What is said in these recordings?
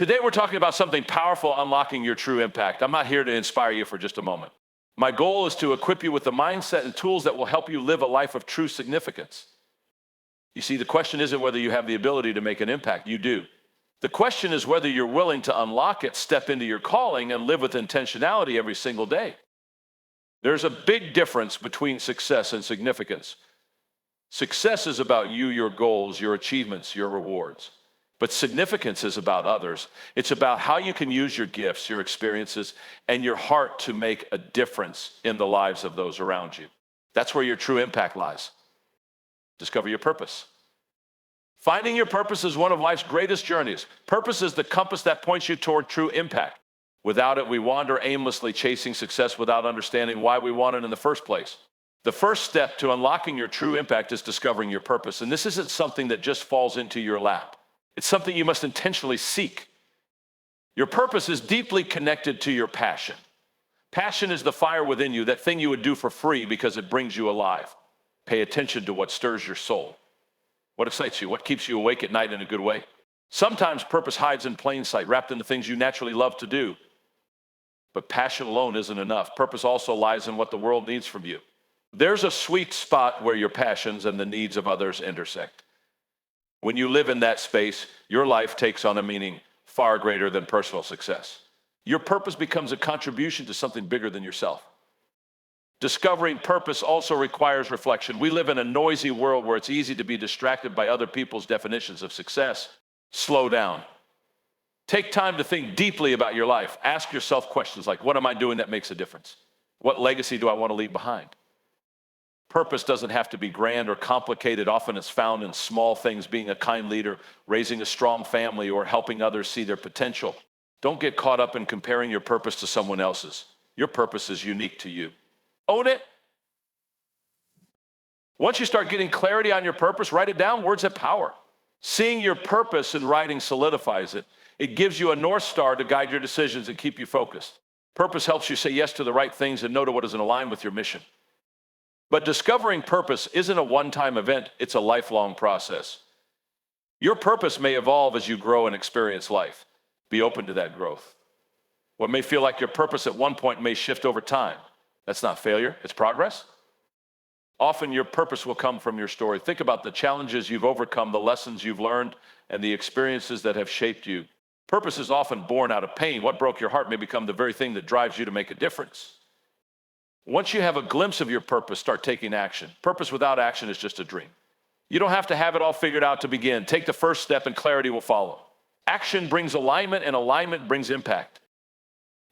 Today we're talking about something powerful, unlocking your true impact. I'm not here to inspire you for just a moment. My goal is to equip you with the mindset and tools that will help you live a life of true significance. You see, the question isn't whether you have the ability to make an impact. You do. The question is whether you're willing to unlock it, step into your calling, and live with intentionality every single day. There's a big difference between success and significance. Success is about you, your goals, your achievements, your rewards. But significance is about others. It's about how you can use your gifts, your experiences, and your heart to make a difference in the lives of those around you. That's where your true impact lies. Discover your purpose. Finding your purpose is one of life's greatest journeys. Purpose is the compass that points you toward true impact. Without it, we wander aimlessly chasing success without understanding why we want it in the first place. The first step to unlocking your true impact is discovering your purpose. And this isn't something that just falls into your lap. It's something you must intentionally seek. Your purpose is deeply connected to your passion. Passion is the fire within you, that thing you would do for free because it brings you alive. Pay attention to what stirs your soul. What excites you? What keeps you awake at night in a good way? Sometimes purpose hides in plain sight, wrapped in the things you naturally love to do. But passion alone isn't enough. Purpose also lies in what the world needs from you. There's a sweet spot where your passions and the needs of others intersect. When you live in that space, your life takes on a meaning far greater than personal success. Your purpose becomes a contribution to something bigger than yourself. Discovering purpose also requires reflection. We live in a noisy world where it's easy to be distracted by other people's definitions of success. Slow down. Take time to think deeply about your life. Ask yourself questions like, what am I doing that makes a difference? What legacy do I want to leave behind? Purpose doesn't have to be grand or complicated. Often it's found in small things, being a kind leader, raising a strong family, or helping others see their potential. Don't get caught up in comparing your purpose to someone else's. Your purpose is unique to you. Own it. Once you start getting clarity on your purpose, write it down. Words have power. Seeing your purpose in writing solidifies it. It gives you a North Star to guide your decisions and keep you focused. Purpose helps you say yes to the right things and no to what isn't aligned with your mission. But discovering purpose isn't a one-time event, it's a lifelong process. Your purpose may evolve as you grow and experience life. Be open to that growth. What may feel like your purpose at one point may shift over time. That's not failure, it's progress. Often your purpose will come from your story. Think about the challenges you've overcome, the lessons you've learned, and the experiences that have shaped you. Purpose is often born out of pain. What broke your heart may become the very thing that drives you to make a difference. Once you have a glimpse of your purpose, start taking action. Purpose without action is just a dream. You don't have to have it all figured out to begin. Take the first step and clarity will follow. Action brings alignment and alignment brings impact.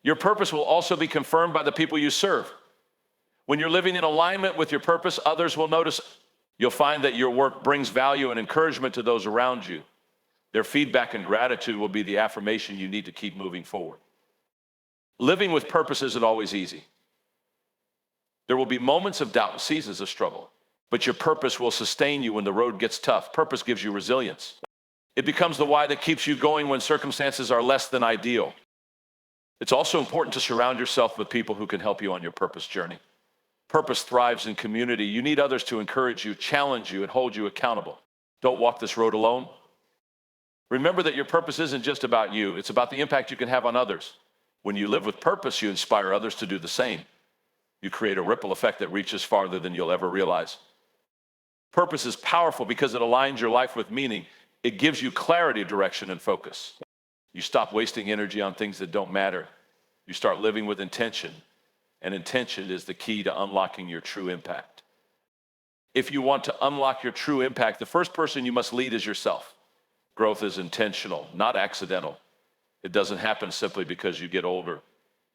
Your purpose will also be confirmed by the people you serve. When you're living in alignment with your purpose, others will notice. You'll find that your work brings value and encouragement to those around you. Their feedback and gratitude will be the affirmation you need to keep moving forward. Living with purpose isn't always easy. There will be moments of doubt and seasons of struggle, but your purpose will sustain you when the road gets tough. Purpose gives you resilience. It becomes the why that keeps you going when circumstances are less than ideal. It's also important to surround yourself with people who can help you on your purpose journey. Purpose thrives in community. You need others to encourage you, challenge you, and hold you accountable. Don't walk this road alone. Remember that your purpose isn't just about you. It's about the impact you can have on others. When you live with purpose, you inspire others to do the same. You create a ripple effect that reaches farther than you'll ever realize. Purpose is powerful because it aligns your life with meaning. It gives you clarity, direction, and focus. You stop wasting energy on things that don't matter. You start living with intention, and intention is the key to unlocking your true impact. If you want to unlock your true impact, the first person you must lead is yourself. Growth is intentional, not accidental. It doesn't happen simply because you get older,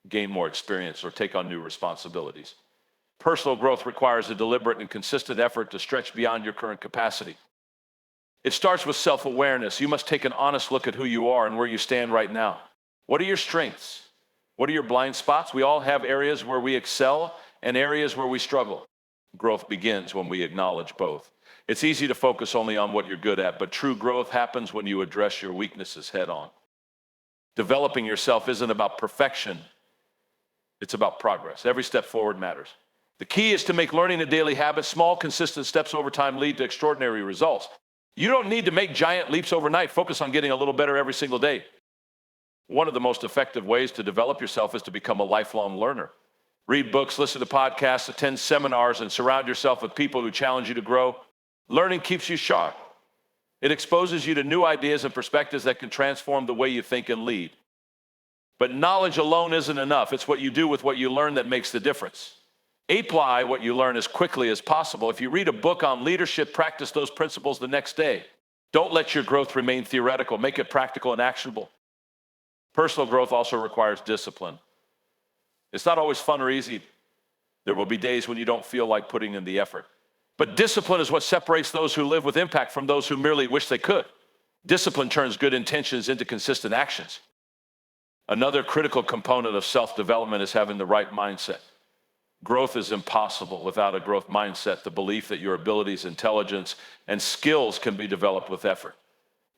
gain more experience, or take on new responsibilities. Personal growth requires a deliberate and consistent effort to stretch beyond your current capacity. It starts with self-awareness. You must take an honest look at who you are and where you stand right now. What are your strengths? What are your blind spots? We all have areas where we excel and areas where we struggle. Growth begins when we acknowledge both. It's easy to focus only on what you're good at, but true growth happens when you address your weaknesses head on. Developing yourself isn't about perfection. It's about progress. Every step forward matters. The key is to make learning a daily habit. Small, consistent steps over time lead to extraordinary results. You don't need to make giant leaps overnight. Focus on getting a little better every single day. One of the most effective ways to develop yourself is to become a lifelong learner. Read books, listen to podcasts, attend seminars, and surround yourself with people who challenge you to grow. Learning keeps you sharp. It exposes you to new ideas and perspectives that can transform the way you think and lead. But knowledge alone isn't enough. It's what you do with what you learn that makes the difference. Apply what you learn as quickly as possible. If you read a book on leadership, practice those principles the next day. Don't let your growth remain theoretical. Make it practical and actionable. Personal growth also requires discipline. It's not always fun or easy. There will be days when you don't feel like putting in the effort. But discipline is what separates those who live with impact from those who merely wish they could. Discipline turns good intentions into consistent actions. Another critical component of self-development is having the right mindset. Growth is impossible without a growth mindset, the belief that your abilities, intelligence, and skills can be developed with effort.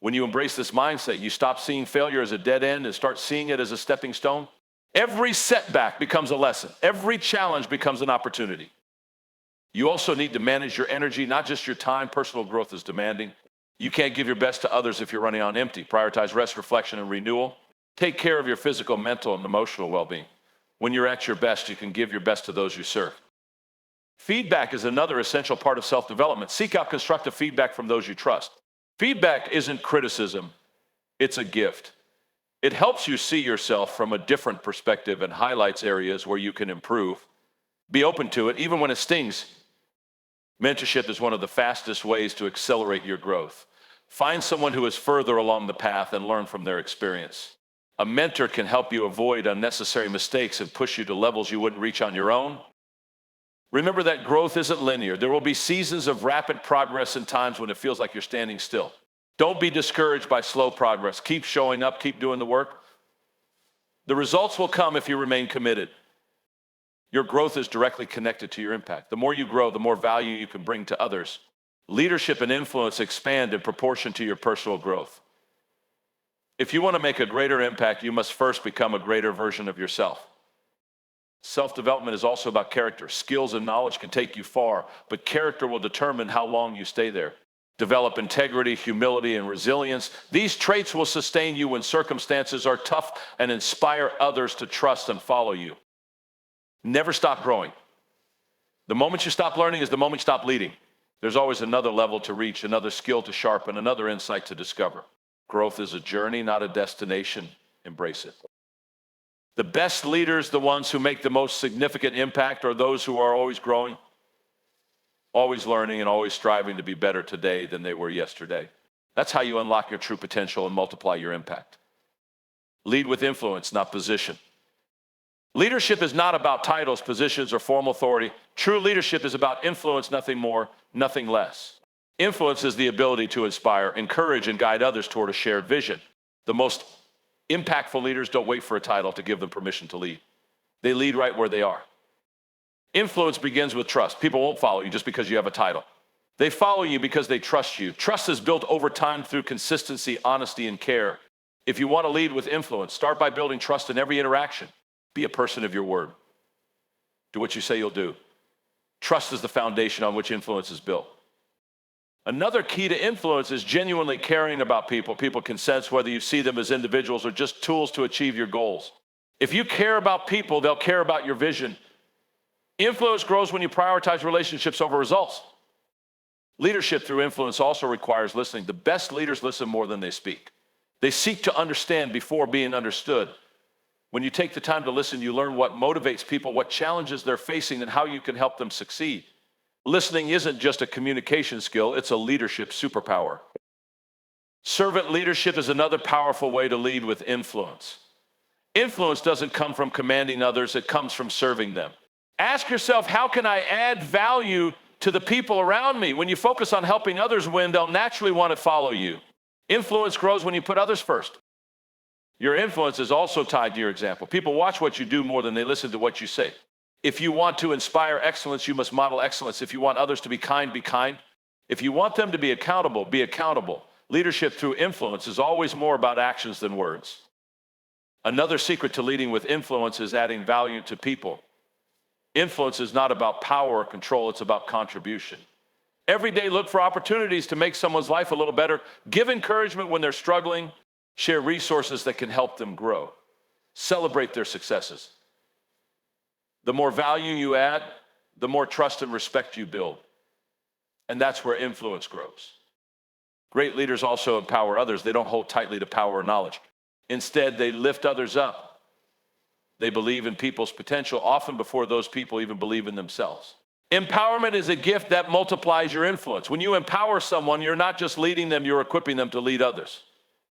When you embrace this mindset, you stop seeing failure as a dead end and start seeing it as a stepping stone. Every setback becomes a lesson. Every challenge becomes an opportunity. You also need to manage your energy, not just your time. Personal growth is demanding. You can't give your best to others if you're running on empty. Prioritize rest, reflection, and renewal. Take care of your physical, mental, and emotional well-being. When you're at your best, you can give your best to those you serve. Feedback is another essential part of self-development. Seek out constructive feedback from those you trust. Feedback isn't criticism, it's a gift. It helps you see yourself from a different perspective and highlights areas where you can improve. Be open to it, even when it stings. Mentorship is one of the fastest ways to accelerate your growth. Find someone who is further along the path and learn from their experience. A mentor can help you avoid unnecessary mistakes and push you to levels you wouldn't reach on your own. Remember that growth isn't linear. There will be seasons of rapid progress and times when it feels like you're standing still. Don't be discouraged by slow progress. Keep showing up, keep doing the work. The results will come if you remain committed. Your growth is directly connected to your impact. The more you grow, the more value you can bring to others. Leadership and influence expand in proportion to your personal growth. If you want to make a greater impact, you must first become a greater version of yourself. Self-development is also about character. Skills and knowledge can take you far, but character will determine how long you stay there. Develop integrity, humility, and resilience. These traits will sustain you when circumstances are tough and inspire others to trust and follow you. Never stop growing. The moment you stop learning is the moment you stop leading. There's always another level to reach, another skill to sharpen, another insight to discover. Growth is a journey, not a destination. Embrace it. The best leaders, the ones who make the most significant impact, are those who are always growing, always learning, and always striving to be better today than they were yesterday. That's how you unlock your true potential and multiply your impact. Lead with influence, not position. Leadership is not about titles, positions, or formal authority. True leadership is about influence, nothing more, nothing less. Influence is the ability to inspire, encourage, and guide others toward a shared vision. The most impactful leaders don't wait for a title to give them permission to lead. They lead right where they are. Influence begins with trust. People won't follow you just because you have a title. They follow you because they trust you. Trust is built over time through consistency, honesty, and care. If you want to lead with influence, start by building trust in every interaction. Be a person of your word. Do what you say you'll do. Trust is the foundation on which influence is built. Another key to influence is genuinely caring about people. People can sense whether you see them as individuals or just tools to achieve your goals. If you care about people, they'll care about your vision. Influence grows when you prioritize relationships over results. Leadership through influence also requires listening. The best leaders listen more than they speak. They seek to understand before being understood. When you take the time to listen, you learn what motivates people, what challenges they're facing, and how you can help them succeed. Listening isn't just a communication skill, it's a leadership superpower. Servant leadership is another powerful way to lead with influence. Influence doesn't come from commanding others, it comes from serving them. Ask yourself, how can I add value to the people around me? When you focus on helping others win, they'll naturally want to follow you. Influence grows when you put others first. Your influence is also tied to your example. People watch what you do more than they listen to what you say. If you want to inspire excellence, you must model excellence. If you want others to be kind, be kind. If you want them to be accountable, be accountable. Leadership through influence is always more about actions than words. Another secret to leading with influence is adding value to people. Influence is not about power or control, it's about contribution. Every day, look for opportunities to make someone's life a little better. Give encouragement when they're struggling. Share resources that can help them grow. Celebrate their successes. The more value you add, the more trust and respect you build. And that's where influence grows. Great leaders also empower others. They don't hold tightly to power or knowledge. Instead, they lift others up. They believe in people's potential, often before those people even believe in themselves. Empowerment is a gift that multiplies your influence. When you empower someone, you're not just leading them, you're equipping them to lead others.